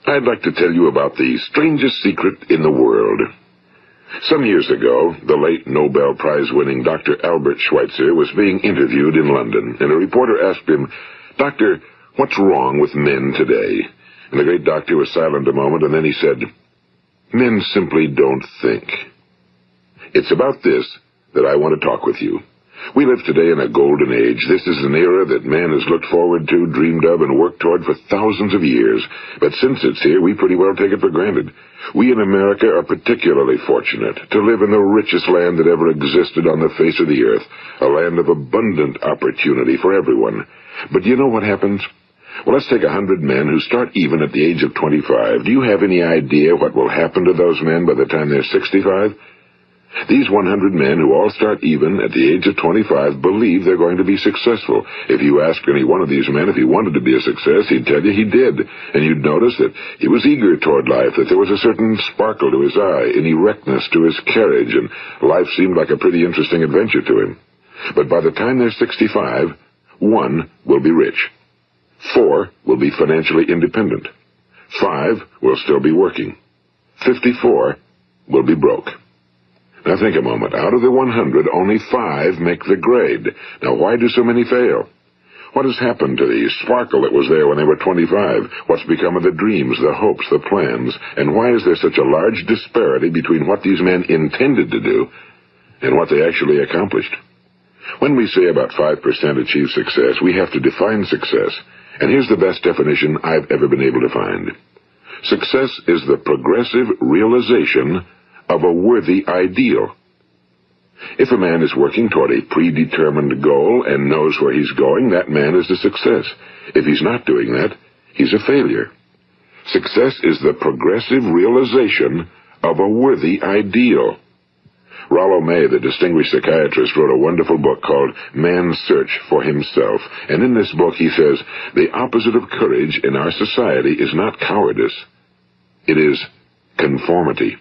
I'd like to tell you about the strangest secret in the world. Some years ago, the late Nobel Prize-winning Dr. Albert Schweitzer was being interviewed in London, and a reporter asked him, "Doctor, what's wrong with men today?" And the great doctor was silent a moment, and then he said, "Men simply don't think." It's about this that I want to talk with you. We live today in a golden age. This is an era that man has looked forward to, dreamed of, and worked toward for thousands of years. But since it's here, we pretty well take it for granted. We in America are particularly fortunate to live in the richest land that ever existed on the face of the earth, a land of abundant opportunity for everyone. But do you know what happens? Well, let's take 100 men who start even at the age of 25. Do you have any idea what will happen to those men by the time they're 65? These 100 men who all start even at the age of 25 believe they're going to be successful. If you ask any one of these men if he wanted to be a success, he'd tell you he did. And you'd notice that he was eager toward life, that there was a certain sparkle to his eye, an erectness to his carriage, and life seemed like a pretty interesting adventure to him. But by the time they're 65, 1 will be rich. 4 will be financially independent. 5 will still be working. 54 will be broke. Now think a moment. Out of the 100, only 5 make the grade. Now why do so many fail? What has happened to the sparkle that was there when they were 25? What's become of the dreams, the hopes, the plans? And why is there such a large disparity between what these men intended to do and what they actually accomplished? When we say about 5% achieve success, we have to define success. And here's the best definition I've ever been able to find. Success is the progressive realization of a worthy ideal. If a man is working toward a predetermined goal and knows where he's going, that man is a success. If he's not doing that, he's a failure. Success is the progressive realization of a worthy ideal. Rollo May, the distinguished psychiatrist, wrote a wonderful book called Man's Search for Himself. And in this book he says, the opposite of courage in our society is not cowardice. It is conformity.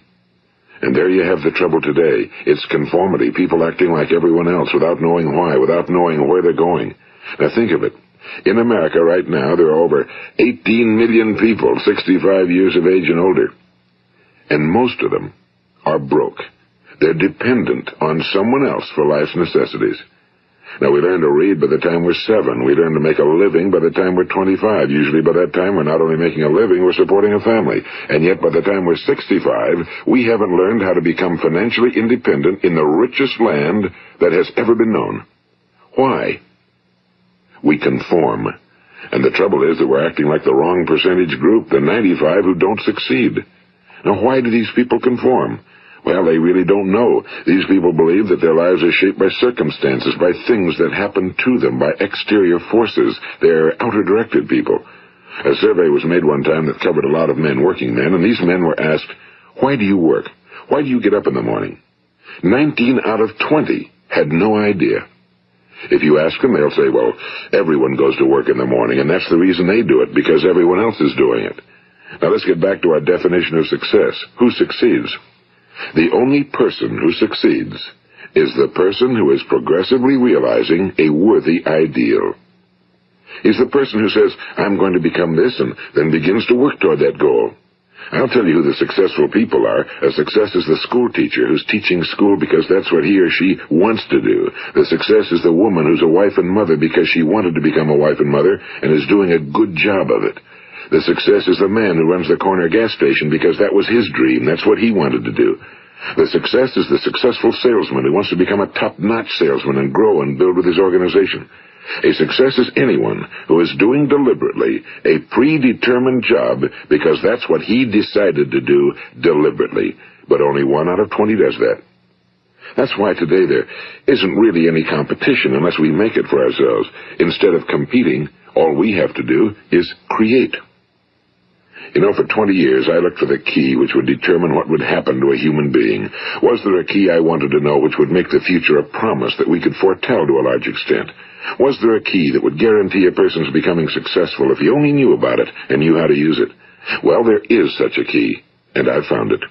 And there you have the trouble today. It's conformity, people acting like everyone else without knowing why, without knowing where they're going. Now think of it. In America right now, there are over 18 million people 65 years of age and older. And most of them are broke. They're dependent on someone else for life's necessities. Now, we learn to read by the time we're 7. We learn to make a living by the time we're 25. Usually by that time, we're not only making a living, we're supporting a family. And yet by the time we're 65, we haven't learned how to become financially independent in the richest land that has ever been known. Why? We conform. And the trouble is that we're acting like the wrong percentage group, the 95 who don't succeed. Now, why do these people conform? Well, they really don't know. These people believe that their lives are shaped by circumstances, by things that happen to them, by exterior forces. They're outer-directed people. A survey was made one time that covered a lot of men, working men, and these men were asked, "Why do you work? Why do you get up in the morning?" 19 out of 20 had no idea. If you ask them, they'll say, well, everyone goes to work in the morning, and that's the reason they do it, because everyone else is doing it. Now let's get back to our definition of success. Who succeeds? The only person who succeeds is the person who is progressively realizing a worthy ideal. He's the person who says, I'm going to become this, and then begins to work toward that goal. I'll tell you who the successful people are. A success is the school teacher who's teaching school because that's what he or she wants to do. The success is the woman who's a wife and mother because she wanted to become a wife and mother and is doing a good job of it. The success is the man who runs the corner gas station because that was his dream. That's what he wanted to do. The success is the successful salesman who wants to become a top-notch salesman and grow and build with his organization. A success is anyone who is doing deliberately a predetermined job because that's what he decided to do deliberately. But only 1 out of 20 does that. That's why today there isn't really any competition unless we make it for ourselves. Instead of competing, all we have to do is create. You know, for 20 years I looked for the key which would determine what would happen to a human being. Was there a key I wanted to know which would make the future a promise that we could foretell to a large extent? Was there a key that would guarantee a person's becoming successful if he only knew about it and knew how to use it? Well, there is such a key, and I've found it.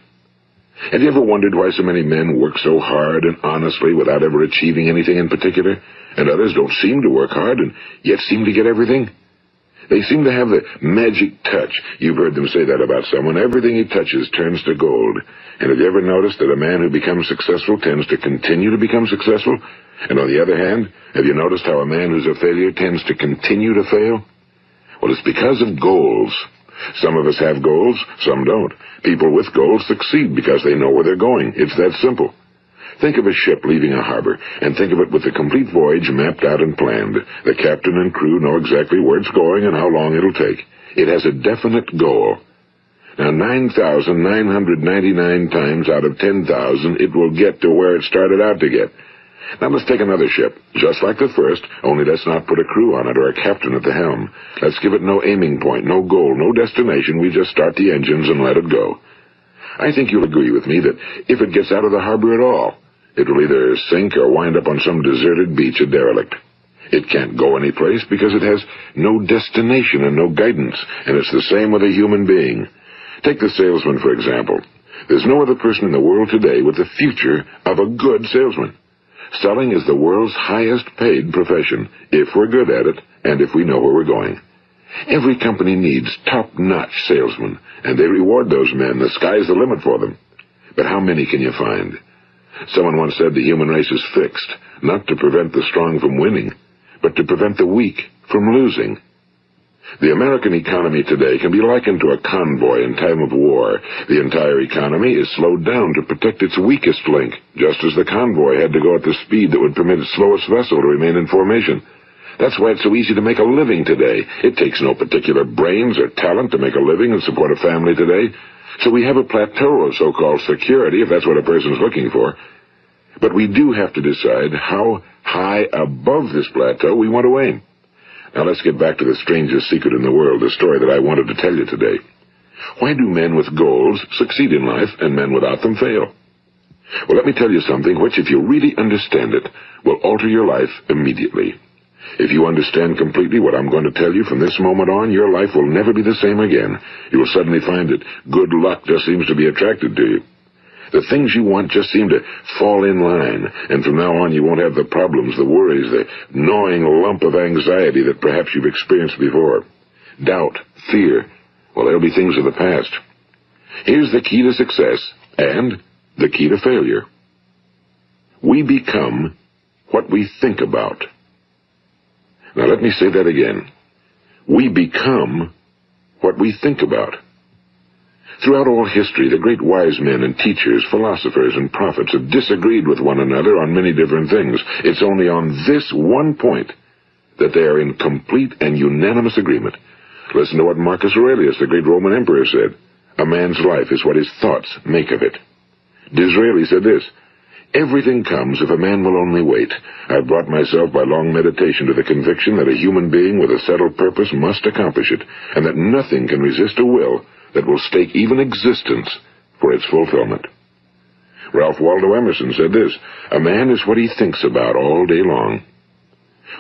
Have you ever wondered why so many men work so hard and honestly without ever achieving anything in particular, and others don't seem to work hard and yet seem to get everything? They seem to have the magic touch. You've heard them say that about someone. Everything he touches turns to gold. And have you ever noticed that a man who becomes successful tends to continue to become successful? And on the other hand, have you noticed how a man who's a failure tends to continue to fail? Well, it's because of goals. Some of us have goals, some don't. People with goals succeed because they know where they're going. It's that simple. Think of a ship leaving a harbor, and think of it with the complete voyage mapped out and planned. The captain and crew know exactly where it's going and how long it'll take. It has a definite goal. Now, 9,999 times out of 10,000, it will get to where it started out to get. Now, let's take another ship, just like the first, only let's not put a crew on it or a captain at the helm. Let's give it no aiming point, no goal, no destination. We just start the engines and let it go. I think you'll agree with me that if it gets out of the harbor at all, it will either sink or wind up on some deserted beach, a derelict. It can't go anyplace because it has no destination and no guidance, and it's the same with a human being. Take the salesman, for example. There's no other person in the world today with the future of a good salesman. Selling is the world's highest paid profession, if we're good at it and if we know where we're going. Every company needs top-notch salesmen, and they reward those men. The sky's the limit for them. But how many can you find? Someone once said the human race is fixed, not to prevent the strong from winning, but to prevent the weak from losing. The American economy today can be likened to a convoy in time of war. The entire economy is slowed down to protect its weakest link, just as the convoy had to go at the speed that would permit its slowest vessel to remain in formation. That's why it's so easy to make a living today. It takes no particular brains or talent to make a living and support a family today. So we have a plateau of so-called security, if that's what a person's looking for. But we do have to decide how high above this plateau we want to aim. Now let's get back to the strangest secret in the world, the story that I wanted to tell you today. Why do men with goals succeed in life and men without them fail? Well, let me tell you something which, if you really understand it, will alter your life immediately. If you understand completely what I'm going to tell you from this moment on, your life will never be the same again. You will suddenly find that good luck just seems to be attracted to you. The things you want just seem to fall in line, and from now on you won't have the problems, the worries, the gnawing lump of anxiety that perhaps you've experienced before. Doubt, fear, well, they'll be things of the past. Here's the key to success and the key to failure. We become what we think about. Now let me say that again. We become what we think about. Throughout all history, the great wise men and teachers, philosophers and prophets have disagreed with one another on many different things. It's only on this one point that they are in complete and unanimous agreement. Listen to what Marcus Aurelius, the great Roman emperor, said. A man's life is what his thoughts make of it. Disraeli said this, everything comes if a man will only wait. I've brought myself by long meditation to the conviction that a human being with a settled purpose must accomplish it, and that nothing can resist a will that will stake even existence for its fulfillment. Ralph Waldo Emerson said this, a man is what he thinks about all day long.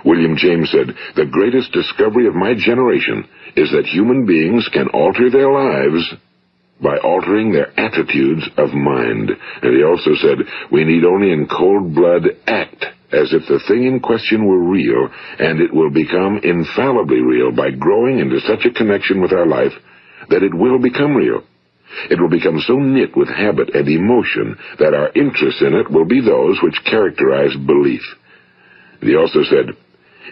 William James said, the greatest discovery of my generation is that human beings can alter their lives by altering their attitudes of mind. And he also said, we need only in cold blood act as if the thing in question were real, and it will become infallibly real by growing into such a connection with our life that it will become real. It will become so knit with habit and emotion that our interest in it will be those which characterize belief. And he also said,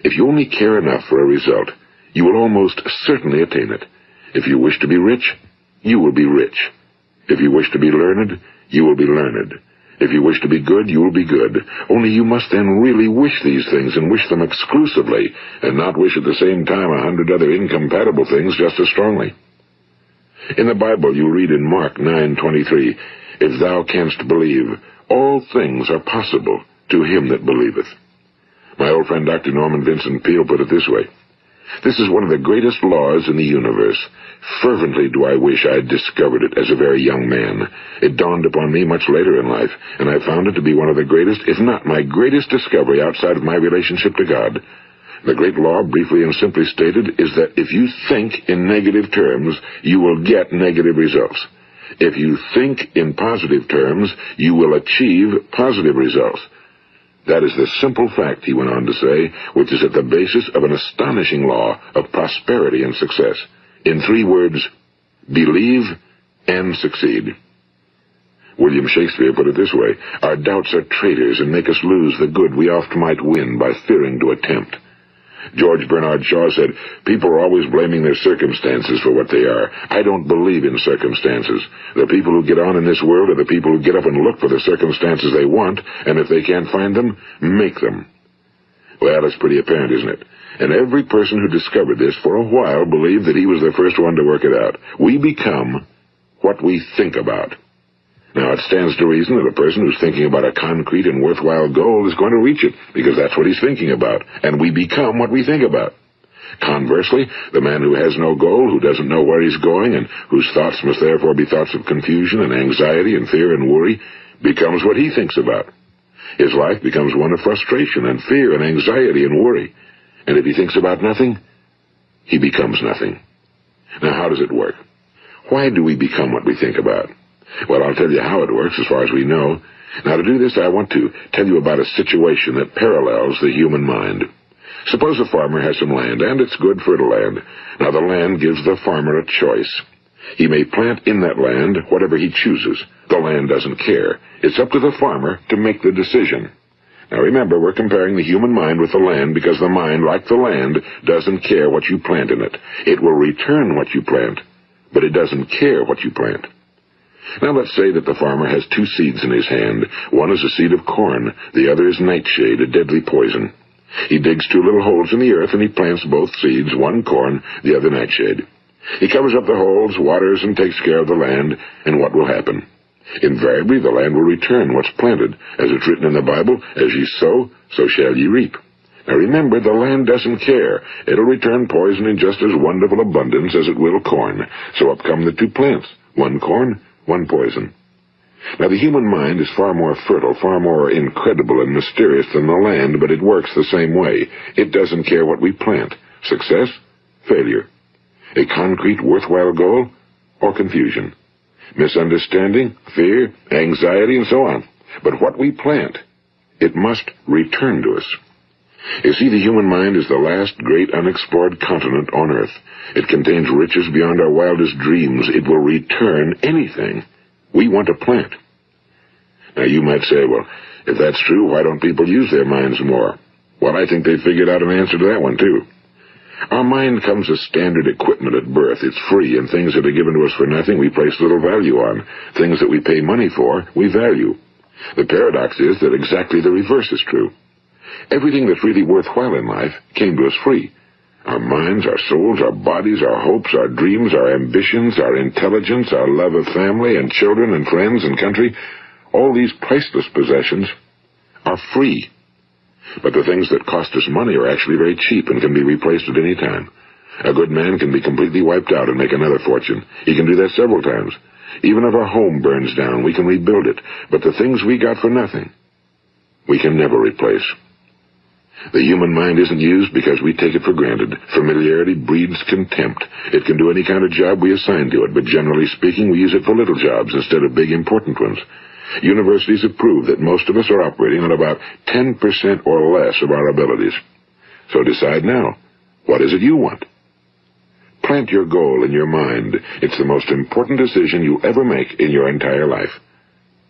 if you only care enough for a result, you will almost certainly attain it. If you wish to be rich, you will be rich. If you wish to be learned, you will be learned. If you wish to be good, you will be good. Only you must then really wish these things and wish them exclusively, and not wish at the same time 100 other incompatible things just as strongly. In the Bible, you read in Mark 9:23, if thou canst believe, all things are possible to him that believeth. My old friend Dr. Norman Vincent Peale put it this way, this is one of the greatest laws in the universe. Fervently do I wish I had discovered it as a very young man. It dawned upon me much later in life, and I found it to be one of the greatest, if not my greatest discovery outside of my relationship to God. The great law, briefly and simply stated, is that if you think in negative terms, you will get negative results. If you think in positive terms, you will achieve positive results. That is the simple fact, he went on to say, which is at the basis of an astonishing law of prosperity and success. In 3 words, believe and succeed. William Shakespeare put it this way: our doubts are traitors and make us lose the good we oft might win by fearing to attempt. George Bernard Shaw said, people are always blaming their circumstances for what they are. I don't believe in circumstances. The people who get on in this world are the people who get up and look for the circumstances they want, and if they can't find them, make them. Well, it's pretty apparent, isn't it? And every person who discovered this for a while believed that he was the first one to work it out. We become what we think about. Now, it stands to reason that a person who's thinking about a concrete and worthwhile goal is going to reach it, because that's what he's thinking about, and we become what we think about. Conversely, the man who has no goal, who doesn't know where he's going, and whose thoughts must therefore be thoughts of confusion and anxiety and fear and worry, becomes what he thinks about. His life becomes one of frustration and fear and anxiety and worry. And if he thinks about nothing, he becomes nothing. Now, how does it work? Why do we become what we think about? Well, I'll tell you how it works as far as we know. Now, to do this, I want to tell you about a situation that parallels the human mind. Suppose a farmer has some land, and it's good fertile land. Now, the land gives the farmer a choice. He may plant in that land whatever he chooses. The land doesn't care. It's up to the farmer to make the decision. Now, remember, we're comparing the human mind with the land because the mind, like the land, doesn't care what you plant in it. It will return what you plant, but it doesn't care what you plant. Now let's say that the farmer has 2 seeds in his hand. One is a seed of corn, the other is nightshade, a deadly poison. He digs 2 little holes in the earth and he plants both seeds, one corn, the other nightshade. He covers up the holes, waters, and takes care of the land, and what will happen? Invariably the land will return what's planted. As it's written in the Bible, as ye sow, so shall ye reap. Now remember, the land doesn't care. It'll return poison in just as wonderful abundance as it will corn. So up come the 2 plants, one corn, one poison. Now, the human mind is far more fertile, far more incredible and mysterious than the land, but it works the same way. It doesn't care what we plant. Success, failure. A concrete, worthwhile goal, or confusion. Misunderstanding, fear, anxiety, and so on. But what we plant, it must return to us. You see, the human mind is the last great unexplored continent on Earth. It contains riches beyond our wildest dreams. It will return anything we want to plant. Now, you might say, well, if that's true, why don't people use their minds more? Well, I think they figured out an answer to that one, too. Our mind comes as standard equipment at birth. It's free, and things that are given to us for nothing we place little value on. Things that we pay money for, we value. The paradox is that exactly the reverse is true. Everything that's really worthwhile in life came to us free. Our minds, our souls, our bodies, our hopes, our dreams, our ambitions, our intelligence, our love of family and children and friends and country, all these priceless possessions are free. But the things that cost us money are actually very cheap and can be replaced at any time. A good man can be completely wiped out and make another fortune. He can do that several times. Even if our home burns down, we can rebuild it. But the things we got for nothing, we can never replace. The human mind isn't used because we take it for granted. Familiarity breeds contempt. It can do any kind of job we assign to it, but generally speaking, we use it for little jobs instead of big, important ones. Universities have proved that most of us are operating on about 10% or less of our abilities. So decide now, what is it you want? Plant your goal in your mind. It's the most important decision you'll ever make in your entire life.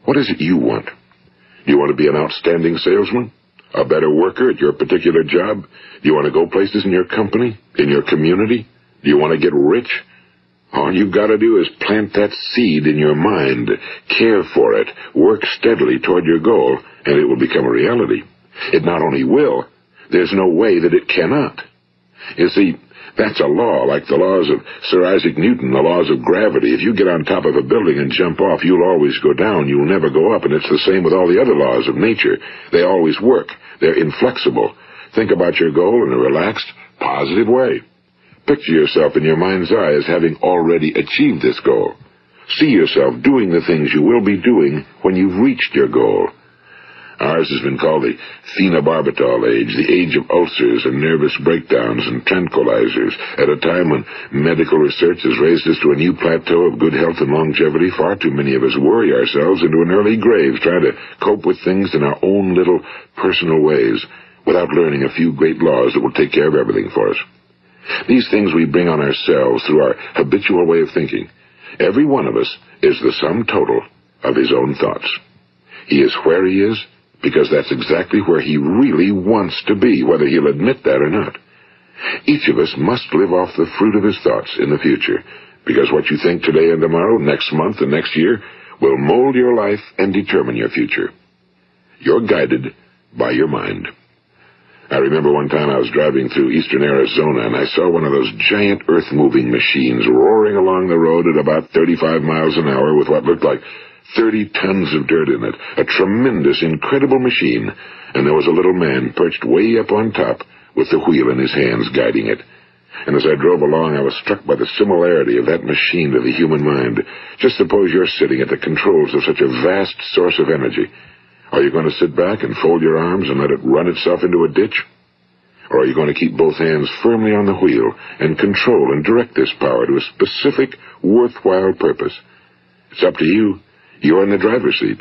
What is it you want? Do you want to be an outstanding salesman? A better worker at your particular job? Do you want to go places in your company? In your community? Do you want to get rich? All you've got to do is plant that seed in your mind, care for it, work steadily toward your goal, and it will become a reality. It not only will, there's no way that it cannot. You see, that's a law, like the laws of Sir Isaac Newton, the laws of gravity. If you get on top of a building and jump off, you'll always go down. You'll never go up, and it's the same with all the other laws of nature. They always work. They're inflexible. Think about your goal in a relaxed, positive way. Picture yourself in your mind's eye as having already achieved this goal. See yourself doing the things you will be doing when you've reached your goal. Ours has been called the Phenobarbital Age, the age of ulcers and nervous breakdowns and tranquilizers, at a time when medical research has raised us to a new plateau of good health and longevity. Far too many of us worry ourselves into an early grave trying to cope with things in our own little personal ways without learning a few great laws that will take care of everything for us. These things we bring on ourselves through our habitual way of thinking. Every one of us is the sum total of his own thoughts. He is where he is because that's exactly where he really wants to be, whether he'll admit that or not. Each of us must live off the fruit of his thoughts in the future, because what you think today and tomorrow, next month and next year, will mold your life and determine your future. You're guided by your mind. I remember one time I was driving through eastern Arizona, and I saw one of those giant earth-moving machines roaring along the road at about 35 miles an hour with what looked like 30 tons of dirt in it. A tremendous, incredible machine, and there was a little man perched way up on top with the wheel in his hands guiding it. And as I drove along, I was struck by the similarity of that machine to the human mind. Just suppose you're sitting at the controls of such a vast source of energy. Are you going to sit back and fold your arms and let it run itself into a ditch? Or are you going to keep both hands firmly on the wheel and control and direct this power to a specific, worthwhile purpose? It's up to you. You're in the driver's seat.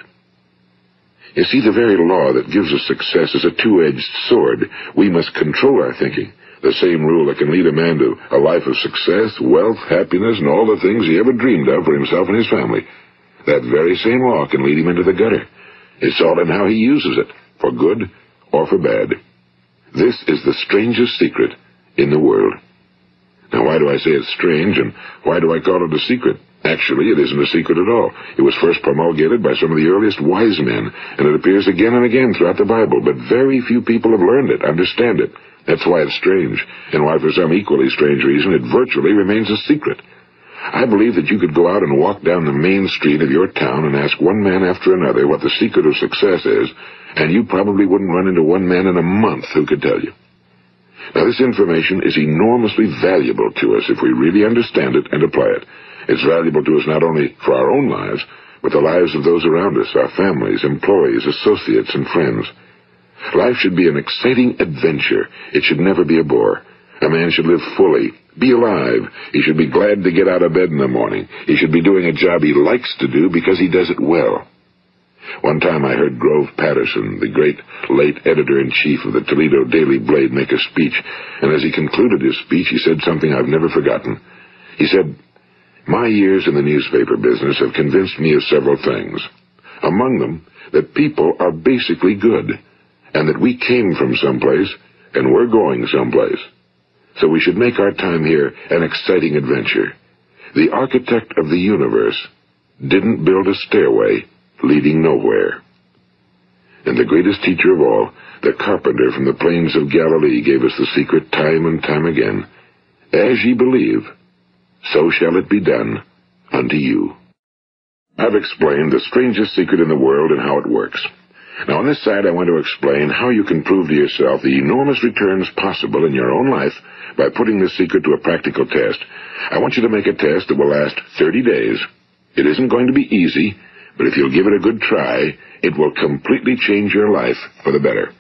You see, the very law that gives us success is a two-edged sword. We must control our thinking. The same rule that can lead a man to a life of success, wealth, happiness, and all the things he ever dreamed of for himself and his family. That very same law can lead him into the gutter. It's all in how he uses it, for good or for bad. This is the strangest secret in the world. Now, why do I say it's strange, and why do I call it a secret? Actually, it isn't a secret at all. It was first promulgated by some of the earliest wise men, and it appears again and again throughout the Bible, but very few people have learned it, understand it. That's why it's strange, and why for some equally strange reason it virtually remains a secret. I believe that you could go out and walk down the main street of your town and ask one man after another what the secret of success is, and you probably wouldn't run into one man in a month who could tell you. Now, this information is enormously valuable to us if we really understand it and apply it. It's valuable to us not only for our own lives, but the lives of those around us, our families, employees, associates, and friends. Life should be an exciting adventure. It should never be a bore. A man should live fully, be alive. He should be glad to get out of bed in the morning. He should be doing a job he likes to do because he does it well. One time I heard Grove Patterson, the great late editor-in-chief of the Toledo Daily Blade, make a speech, and as he concluded his speech, he said something I've never forgotten. He said, "My years in the newspaper business have convinced me of several things. Among them, that people are basically good, and that we came from someplace, and we're going someplace. So we should make our time here an exciting adventure. The architect of the universe didn't build a stairway leading nowhere." And the greatest teacher of all, the carpenter from the plains of Galilee, gave us the secret time and time again. As ye believe, so shall it be done unto you. I've explained the strangest secret in the world and how it works. Now, on this side, I want to explain how you can prove to yourself the enormous returns possible in your own life by putting this secret to a practical test. I want you to make a test that will last 30 days. It isn't going to be easy, but if you'll give it a good try, it will completely change your life for the better.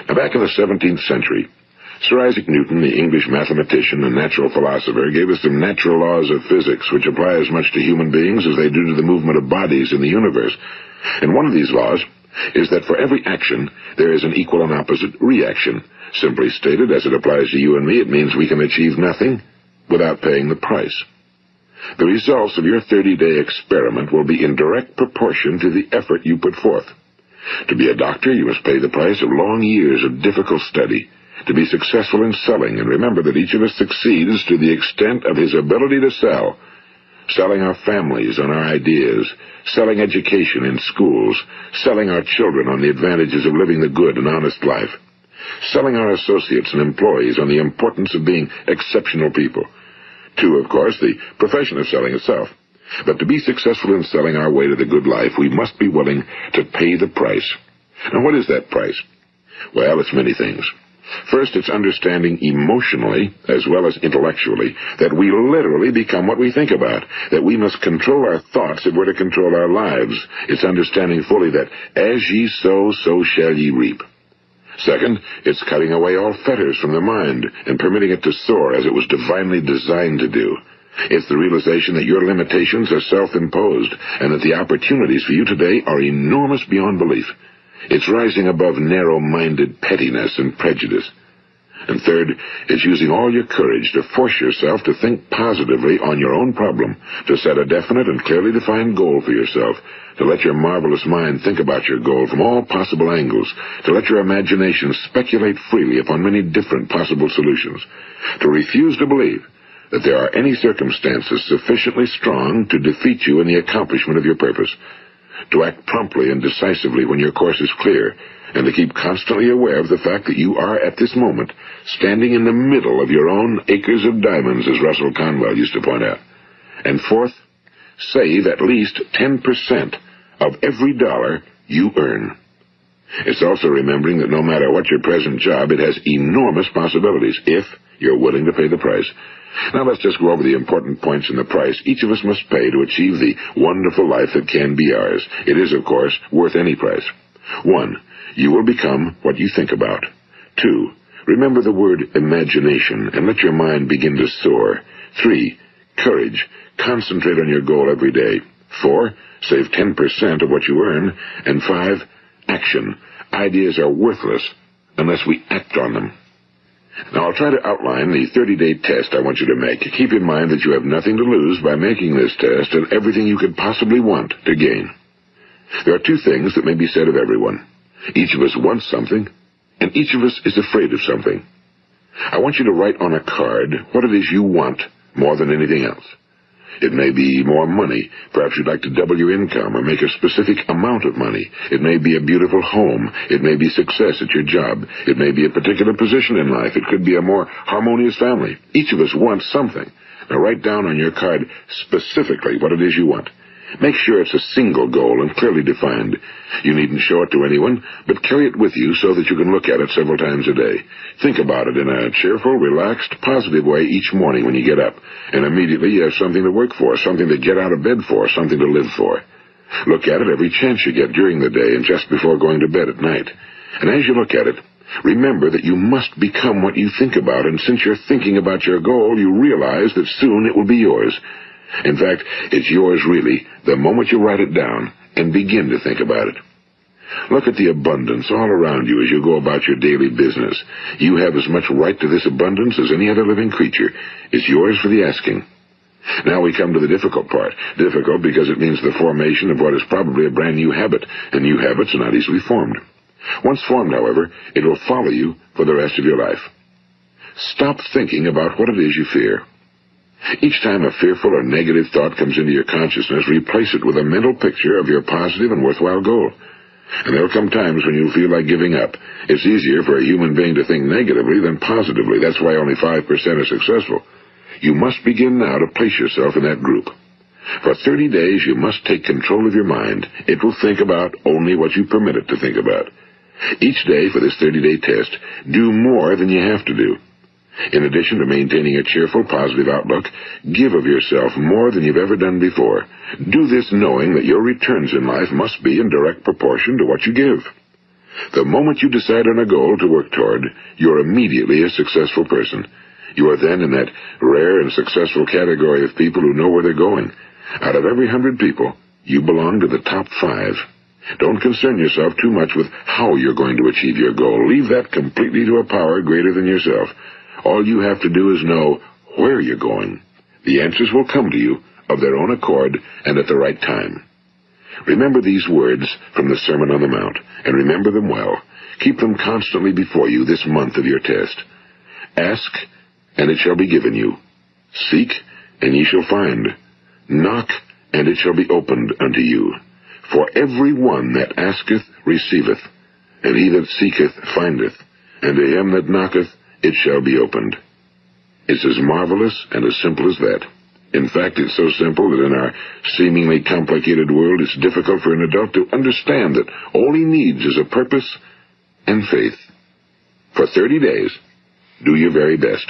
Now, back in the 17th century, Sir Isaac Newton, the English mathematician and natural philosopher, gave us some natural laws of physics which apply as much to human beings as they do to the movement of bodies in the universe. And one of these laws is that for every action, there is an equal and opposite reaction. Simply stated, as it applies to you and me, it means we can achieve nothing without paying the price. The results of your 30-day experiment will be in direct proportion to the effort you put forth. To be a doctor, you must pay the price of long years of difficult study. To be successful in selling, and remember that each of us succeeds to the extent of his ability to sell. Selling our families on our ideas, selling education in schools, selling our children on the advantages of living the good and honest life, selling our associates and employees on the importance of being exceptional people. To, of course, the profession of selling itself. But to be successful in selling our way to the good life, we must be willing to pay the price. Now, what is that price? Well, it's many things. First, it's understanding emotionally, as well as intellectually, that we literally become what we think about, that we must control our thoughts if we're to control our lives. It's understanding fully that as ye sow, so shall ye reap. Second, it's cutting away all fetters from the mind and permitting it to soar as it was divinely designed to do. It's the realization that your limitations are self-imposed and that the opportunities for you today are enormous beyond belief. It's rising above narrow-minded pettiness and prejudice. And third, it's using all your courage to force yourself to think positively on your own problem, to set a definite and clearly defined goal for yourself, to let your marvelous mind think about your goal from all possible angles, to let your imagination speculate freely upon many different possible solutions, to refuse to believe that there are any circumstances sufficiently strong to defeat you in the accomplishment of your purpose, to act promptly and decisively when your course is clear, and to keep constantly aware of the fact that you are, at this moment, standing in the middle of your own acres of diamonds, as Russell Conwell used to point out. And fourth, save at least 10% of every dollar you earn. It's also remembering that no matter what your present job, it has enormous possibilities, if you're willing to pay the price. Now let's just go over the important points in the price each of us must pay to achieve the wonderful life that can be ours. It is, of course, worth any price. 1. You will become what you think about. 2. Remember the word imagination and let your mind begin to soar. 3. Courage. Concentrate on your goal every day. 4. Save 10% of what you earn. And 5. Action. Ideas are worthless unless we act on them. Now, I'll try to outline the 30-day test I want you to make. Keep in mind that you have nothing to lose by making this test and everything you could possibly want to gain. There are two things that may be said of everyone. Each of us wants something, and each of us is afraid of something. I want you to write on a card what it is you want more than anything else. It may be more money. Perhaps you'd like to double your income or make a specific amount of money. It may be a beautiful home. It may be success at your job. It may be a particular position in life. It could be a more harmonious family. Each of us wants something. Now write down on your card specifically what it is you want. Make sure it's a single goal and clearly defined. You needn't show it to anyone, but carry it with you so that you can look at it several times a day. Think about it in a cheerful, relaxed, positive way each morning when you get up, and immediately you have something to work for, something to get out of bed for, something to live for. Look at it every chance you get during the day and just before going to bed at night. And as you look at it, remember that you must become what you think about, and since you're thinking about your goal, you realize that soon it will be yours. In fact, it's yours really the moment you write it down and begin to think about it. Look at the abundance all around you as you go about your daily business. You have as much right to this abundance as any other living creature. It's yours for the asking. Now we come to the difficult part. Difficult because it means the formation of what is probably a brand new habit, and new habits are not easily formed. Once formed, however, it will follow you for the rest of your life. Stop thinking about what it is you fear. Each time a fearful or negative thought comes into your consciousness, replace it with a mental picture of your positive and worthwhile goal. And there will come times when you'll feel like giving up. It's easier for a human being to think negatively than positively. That's why only 5% are successful. You must begin now to place yourself in that group. For 30 days, you must take control of your mind. It will think about only what you permit it to think about. Each day for this 30-day test, do more than you have to do. In addition to maintaining a cheerful, positive outlook, give of yourself more than you've ever done before. Do this knowing that your returns in life must be in direct proportion to what you give. The moment you decide on a goal to work toward, you're immediately a successful person. You are then in that rare and successful category of people who know where they're going. Out of every 100 people, you belong to the top 5. Don't concern yourself too much with how you're going to achieve your goal. Leave that completely to a power greater than yourself. All you have to do is know where you're going. The answers will come to you of their own accord and at the right time. Remember these words from the Sermon on the Mount, and remember them well. Keep them constantly before you this month of your test. Ask, and it shall be given you. Seek, and ye shall find. Knock, and it shall be opened unto you. For every one that asketh receiveth, and he that seeketh findeth, and to him that knocketh it shall be opened. It's as marvelous and as simple as that. In fact, it's so simple that in our seemingly complicated world, it's difficult for an adult to understand that all he needs is a purpose and faith. For 30 days, do your very best.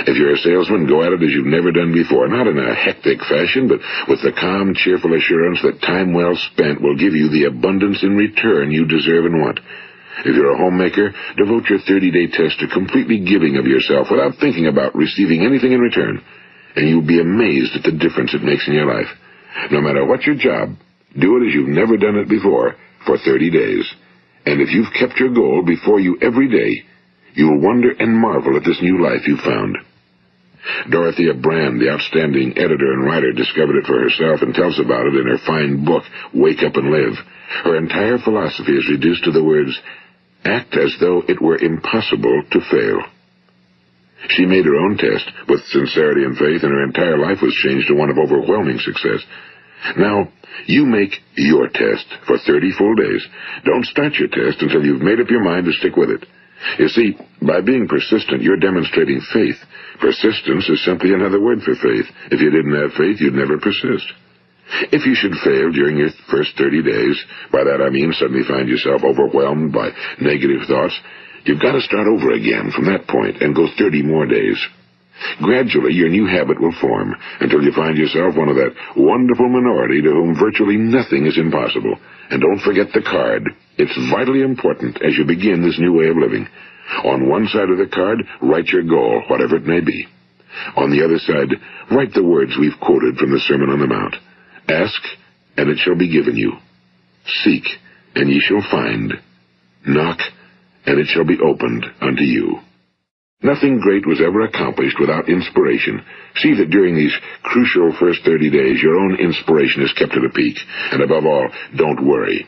If you're a salesman, go at it as you've never done before, not in a hectic fashion, but with the calm, cheerful assurance that time well spent will give you the abundance in return you deserve and want. If you're a homemaker, devote your 30-day test to completely giving of yourself without thinking about receiving anything in return, and you'll be amazed at the difference it makes in your life. No matter what your job, do it as you've never done it before for 30 days. And if you've kept your goal before you every day, you'll wonder and marvel at this new life you've found. Dorothea Brand, the outstanding editor and writer, discovered it for herself and tells about it in her fine book, Wake Up and Live. Her entire philosophy is reduced to the words, act as though it were impossible to fail. She made her own test with sincerity and faith, and her entire life was changed to one of overwhelming success. Now, you make your test for 30 full days. Don't start your test until you've made up your mind to stick with it. You see, by being persistent, you're demonstrating faith. Persistence is simply another word for faith. If you didn't have faith, you'd never persist. If you should fail during your first 30 days, by that I mean suddenly find yourself overwhelmed by negative thoughts, you've got to start over again from that point and go 30 more days. Gradually, your new habit will form until you find yourself one of that wonderful minority to whom virtually nothing is impossible. And don't forget the card. It's vitally important as you begin this new way of living. On one side of the card, write your goal, whatever it may be. On the other side, write the words we've quoted from the Sermon on the Mount. Ask, and it shall be given you. Seek, and ye shall find. Knock, and it shall be opened unto you. Nothing great was ever accomplished without inspiration. See that during these crucial first 30 days, your own inspiration is kept at a peak. And above all, don't worry.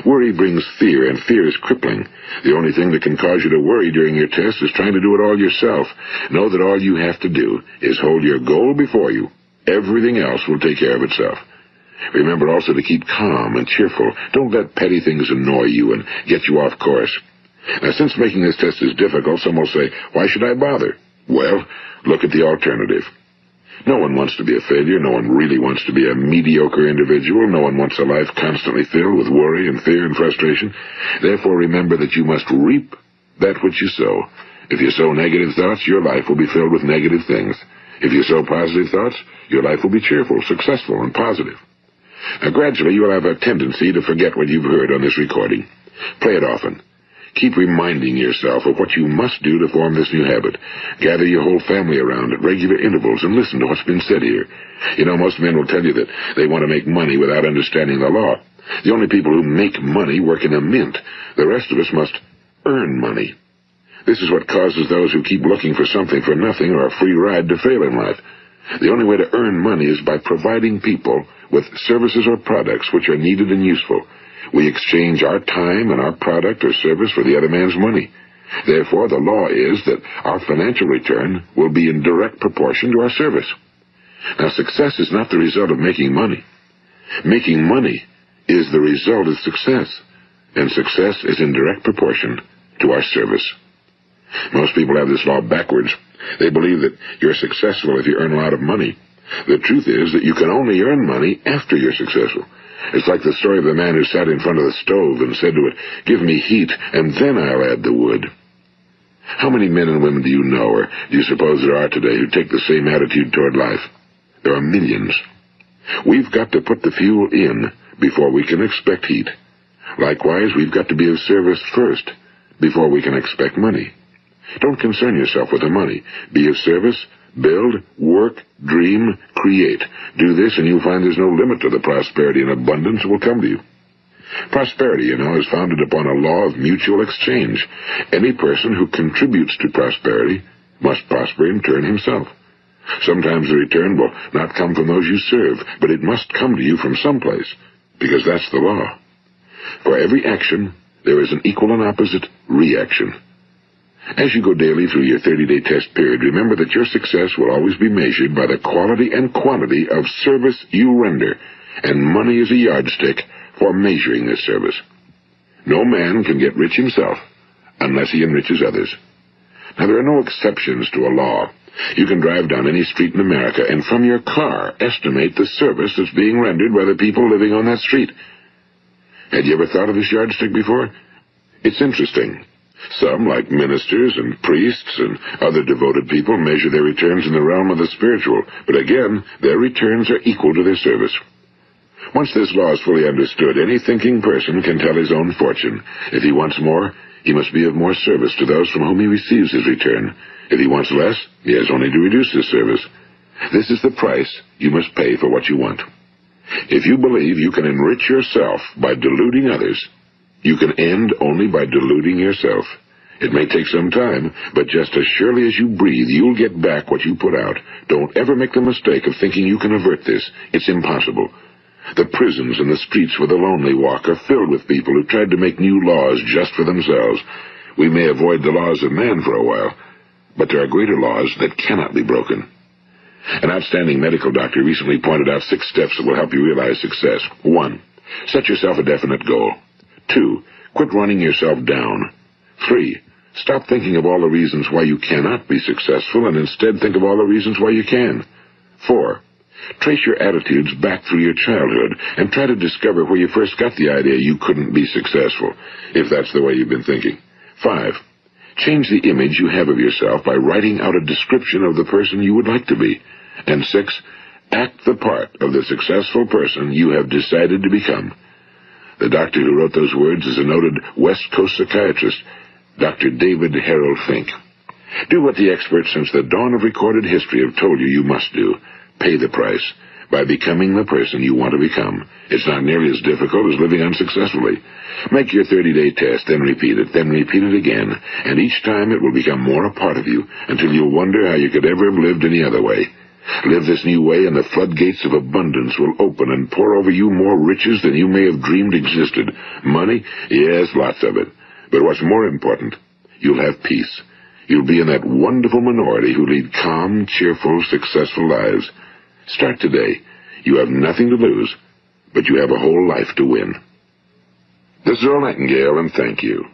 Worry brings fear, and fear is crippling. The only thing that can cause you to worry during your test is trying to do it all yourself. Know that all you have to do is hold your goal before you. Everything else will take care of itself. Remember also to keep calm and cheerful. Don't let petty things annoy you and get you off course. Now, since making this test is difficult, some will say, why should I bother? Well, look at the alternative. No one wants to be a failure. No one really wants to be a mediocre individual. No one wants a life constantly filled with worry and fear and frustration. Therefore, remember that you must reap that which you sow. If you sow negative thoughts, your life will be filled with negative things. If you sow positive thoughts, your life will be cheerful, successful, and positive. Now, gradually, you will have a tendency to forget what you've heard on this recording. Play it often. Keep reminding yourself of what you must do to form this new habit. Gather your whole family around at regular intervals and listen to what's been said here. You know, most men will tell you that they want to make money without understanding the law. The only people who make money work in a mint. The rest of us must earn money. This is what causes those who keep looking for something for nothing or a free ride to fail in life. The only way to earn money is by providing people with services or products which are needed and useful. We exchange our time and our product or service for the other man's money. Therefore, the law is that our financial return will be in direct proportion to our service. Now, success is not the result of making money. Making money is the result of success, and success is in direct proportion to our service. Most people have this law backwards. They believe that you're successful if you earn a lot of money. The truth is that you can only earn money after you're successful. It's like the story of the man who sat in front of the stove and said to it, "Give me heat, and then I'll add the wood." How many men and women do you know, or do you suppose there are today, who take the same attitude toward life? There are millions. We've got to put the fuel in before we can expect heat. Likewise, we've got to be of service first before we can expect money. Don't concern yourself with the money. Be of service. Build, work, dream, create. Do this, and you'll find there's no limit to the prosperity and abundance that will come to you. Prosperity, you know, is founded upon a law of mutual exchange. Any person who contributes to prosperity must prosper in turn himself. Sometimes the return will not come from those you serve, but it must come to you from someplace, because that's the law. For every action, there is an equal and opposite reaction. As you go daily through your 30-day test period, remember that your success will always be measured by the quality and quantity of service you render, and money is a yardstick for measuring this service. No man can get rich himself unless he enriches others. Now, there are no exceptions to a law. You can drive down any street in America and from your car estimate the service that's being rendered by the people living on that street. Had you ever thought of this yardstick before? It's interesting. Some, like ministers and priests and other devoted people, measure their returns in the realm of the spiritual, but again, their returns are equal to their service. Once this law is fully understood, any thinking person can tell his own fortune. If he wants more, he must be of more service to those from whom he receives his return. If he wants less, he has only to reduce his service. This is the price you must pay for what you want. If you believe you can enrich yourself by deluding others, you can end only by deluding yourself. It may take some time, but just as surely as you breathe, you'll get back what you put out. Don't ever make the mistake of thinking you can avert this. It's impossible. The prisons and the streets where the lonely walk are filled with people who tried to make new laws just for themselves. We may avoid the laws of man for a while, but there are greater laws that cannot be broken. An outstanding medical doctor recently pointed out 6 steps that will help you realize success. 1. Set yourself a definite goal. 2. Quit running yourself down. 3. Stop thinking of all the reasons why you cannot be successful and instead think of all the reasons why you can. 4. Trace your attitudes back through your childhood and try to discover where you first got the idea you couldn't be successful, if that's the way you've been thinking. 5. Change the image you have of yourself by writing out a description of the person you would like to be. And 6. Act the part of the successful person you have decided to become. The doctor who wrote those words is a noted West Coast psychiatrist, Dr. David Harold Fink. Do what the experts since the dawn of recorded history have told you must do. Pay the price by becoming the person you want to become. It's not nearly as difficult as living unsuccessfully. Make your 30-day test, then repeat it again, and each time it will become more a part of you until you'll wonder how you could ever have lived any other way. Live this new way, and the floodgates of abundance will open and pour over you more riches than you may have dreamed existed. Money? Yes, lots of it. But what's more important, you'll have peace. You'll be in that wonderful minority who lead calm, cheerful, successful lives. Start today. You have nothing to lose, but you have a whole life to win. This is Earl Nightingale, and thank you.